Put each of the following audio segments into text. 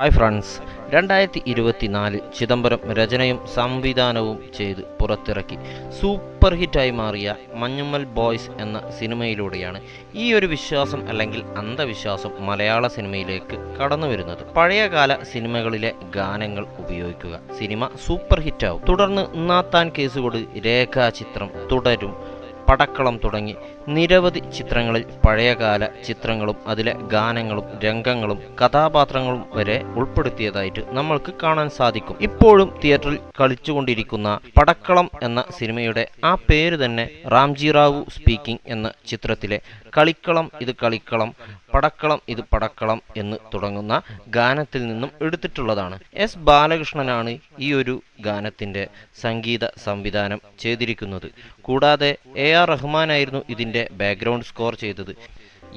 Hi friends, 2024 Chidambaram രചനയും സംവിധാനവും ചെയ്ത് പുറത്തിറക്കി സൂപ്പർ ഹിറ്റായി മാറിയ മഞ്ഞുമ്മൽ ബോയ്സ് എന്ന സിനിമയിലൂടെയാണ് ഈ ഒരു വിശ്വാസം അല്ലെങ്കിൽ അന്ധവിശ്വാസം മലയാള സിനിമയിലേക്ക് കടന്നു വരുന്നത്. പഴയകാല സിനിമകളിലെ ഗാനങ്ങൾ ഉപയോഗിക്കുക, സിനിമ സൂപ്പർ ഹിറ്റാവും. തുടർന്ന് നാത്താൻ കേസുകൊട്, രേഖാചിത്രം, തുടരും, പടക്കളം തുടങ്ങി നിരവധി ചിത്രങ്ങളിൽ പഴയകാല ചിത്രങ്ങളും അതിലെ ഗാനങ്ങളും രംഗങ്ങളും കഥാപാത്രങ്ങളും വരെ ഉൾപ്പെടുത്തിയതായിട്ട് നമ്മൾക്ക് കാണാൻ സാധിക്കും. ഇപ്പോഴും തിയേറ്ററിൽ കളിച്ചുകൊണ്ടിരിക്കുന്ന പടക്കളം എന്ന സിനിമയുടെ ആ പേര് തന്നെ റാംജി റാവു സ്പീക്കിംഗ് എന്ന ചിത്രത്തിലെ കളിക്കളം ഇത് കളിക്കളം, പടക്കളം ഇത് പടക്കളം എന്ന് തുടങ്ങുന്ന ഗാനത്തിൽ നിന്നും എടുത്തിട്ടുള്ളതാണ്. എസ് ബാലകൃഷ്ണനാണ് ഈ ഒരു ഗാനത്തിന്റെ സംഗീത സംവിധാനം ചെയ്തിരിക്കുന്നത്. കൂടാതെ AR റഹ്മാനായിരുന്നു ഇതിന്റെ ബാക്ക്ഗ്രൗണ്ട് സ്കോർ ചെയ്തത്.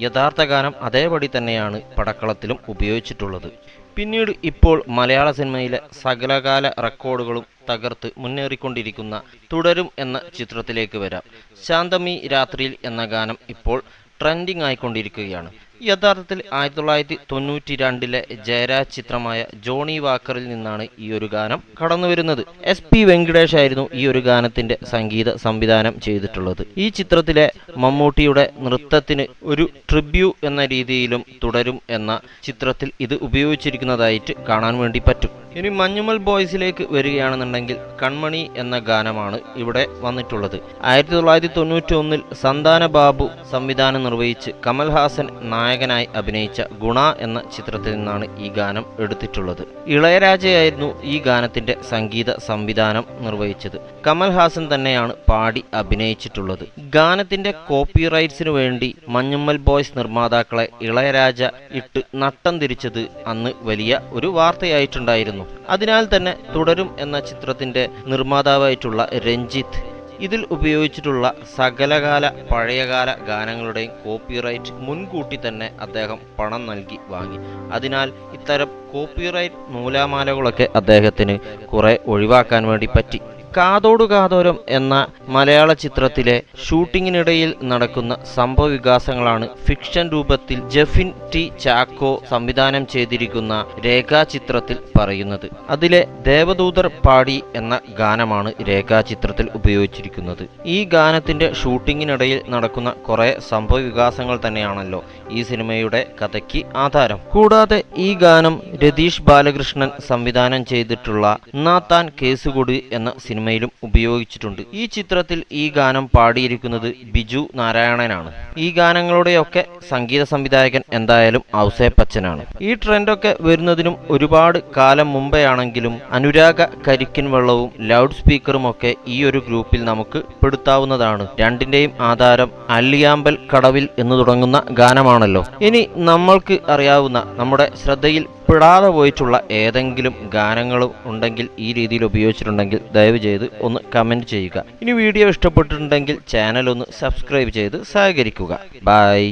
യഥാർത്ഥ ഗാനം അതേപടി തന്നെയാണ് പടക്കളത്തിലും ഉപയോഗിച്ചിട്ടുള്ളത്. പിന്നീട് ഇപ്പോൾ മലയാള സിനിമയിലെ സകലകാല റെക്കോർഡുകളും തകർത്ത് മുന്നേറിക്കൊണ്ടിരിക്കുന്ന തുടരും എന്ന ചിത്രത്തിലേക്ക് വരാം. ശാന്തമി രാത്രിയിൽ എന്ന ഗാനം ഇപ്പോൾ ട്രെൻഡിങ് ആയിക്കൊണ്ടിരിക്കുകയാണ്. യഥാർത്ഥത്തിൽ 1992 ജയരാജ് ചിത്രമായ ജോണി വാക്കറിൽ നിന്നാണ് ഈ ഒരു ഗാനം കടന്നു വരുന്നത്. SP വെങ്കടേഷ് ആയിരുന്നു ഈ ഒരു ഗാനത്തിന്റെ സംഗീത സംവിധാനം ചെയ്തിട്ടുള്ളത്. ഈ ചിത്രത്തിലെ മമ്മൂട്ടിയുടെ നൃത്തത്തിന് ഒരു ട്രിബ്യൂ എന്ന രീതിയിലും തുടരും എന്ന ചിത്രത്തിൽ ഇത് ഉപയോഗിച്ചിരിക്കുന്നതായിട്ട് കാണാൻ വേണ്ടി പറ്റും. ഇനി മഞ്ഞുമ്മൽ ബോയ്സിലേക്ക് വരികയാണെന്നുണ്ടെങ്കിൽ കൺമണി എന്ന ഗാനമാണ് ഇവിടെ വന്നിട്ടുള്ളത്. 1991 സന്താന ബാബു സംവിധാനം നിർവഹിച്ച് കമൽഹാസൻ നായകനായി അഭിനയിച്ച ഗുണ എന്ന ചിത്രത്തിൽ നിന്നാണ് ഈ ഗാനം എടുത്തിട്ടുള്ളത്. ഇളയരാജയായിരുന്നു ഈ ഗാനത്തിന്റെ സംഗീത സംവിധാനം നിർവഹിച്ചത്. കമൽഹാസൻ തന്നെയാണ് പാടി അഭിനയിച്ചിട്ടുള്ളത്. ഗാനത്തിന്റെ കോപ്പിറൈറ്റ്സിനു വേണ്ടി മഞ്ഞുമ്മൽ ബോയ്സ് നിർമ്മാതാക്കളെ ഇളയരാജ ഇട്ട് നട്ടം തിരിച്ചത് അന്ന് വലിയ ഒരു വാർത്തയായിട്ടുണ്ടായിരുന്നു. അതിനാൽ തന്നെ തുടരും എന്ന ചിത്രത്തിന്റെ നിർമ്മാതാവായിട്ടുള്ള രഞ്ജിത്ത് ഇതിൽ ഉപയോഗിച്ചിട്ടുള്ള സകലകാല പഴയകാല ഗാനങ്ങളുടെയും കോപ്പിറൈറ്റ് മുൻകൂട്ടി തന്നെ അദ്ദേഹം പണം നൽകി വാങ്ങി. അതിനാൽ ഇത്തരം കോപ്പിറൈറ്റ് നൂലാമാലകളൊക്കെ അദ്ദേഹത്തിന് കുറെ ഒഴിവാക്കാൻ വേണ്ടി പറ്റി. കാതോടു കാതോരം എന്ന മലയാള ചിത്രത്തിലെ ഷൂട്ടിങ്ങിനിടയിൽ നടക്കുന്ന സംഭവ വികാസങ്ങളാണ് ഫിക്ഷൻ രൂപത്തിൽ ജെഫിൻ ടി ചാക്കോ സംവിധാനം ചെയ്തിരിക്കുന്ന രേഖാചിത്രത്തിൽ പറയുന്നത്. അതിലെ ദേവദൂതർ പാടി എന്ന ഗാനമാണ് രേഖാചിത്രത്തിൽ ഉപയോഗിച്ചിരിക്കുന്നത്. ഈ ഗാനത്തിന്റെ ഷൂട്ടിങ്ങിനിടയിൽ നടക്കുന്ന കുറെ സംഭവ വികാസങ്ങൾ തന്നെയാണല്ലോ ഈ സിനിമയുടെ കഥയ്ക്ക് ആധാരം. കൂടാതെ ഈ ഗാനം രതീഷ് ബാലകൃഷ്ണൻ സംവിധാനം ചെയ്തിട്ടുള്ള നാത്താൻ കേസുകൊട് എന്ന സിനിമയിലും ഉപയോഗിച്ചിട്ടുണ്ട്. ഈ ചിത്രത്തിൽ ഈ ഗാനം പാടിയിരിക്കുന്നത് ബിജു നാരായണനാണ്. ഈ ഗാനങ്ങളുടെയൊക്കെ സംഗീത സംവിധായകൻ എന്തായാലും ഔസേപ്പച്ചനാണ്. ഈ ട്രെൻഡൊക്കെ വരുന്നതിനും ഒരുപാട് കാലം മുമ്പേ ആണെങ്കിലും അനുരാഗ കരിക്കിൻ വെള്ളവും ലൗഡ് സ്പീക്കറും ഒക്കെ ഈ ഒരു ഗ്രൂപ്പിൽ നമുക്ക് പെടുത്താവുന്നതാണ്. രണ്ടിന്റെയും ആധാരം അല്ലിയാമ്പൽ കടവിൽ എന്ന് തുടങ്ങുന്ന ഗാനമാണല്ലോ. ഇനി നമ്മൾക്ക് അറിയാവുന്ന നമ്മുടെ ശ്രദ്ധയിൽ പെടാതെ പോയിട്ടുള്ള ഏതെങ്കിലും ഗാനങ്ങളും ഉണ്ടെങ്കിൽ ഈ രീതിയിൽ ഉപയോഗിച്ചിട്ടുണ്ടെങ്കിൽ ദയവ് ചെയ്ത് ഒന്ന് കമന്റ് ചെയ്യുക. ഇനി വീഡിയോ ഇഷ്ടപ്പെട്ടിട്ടുണ്ടെങ്കിൽ ചാനൽ ഒന്ന് സബ്സ്ക്രൈബ് ചെയ്ത് സഹകരിക്കുക. ബൈ.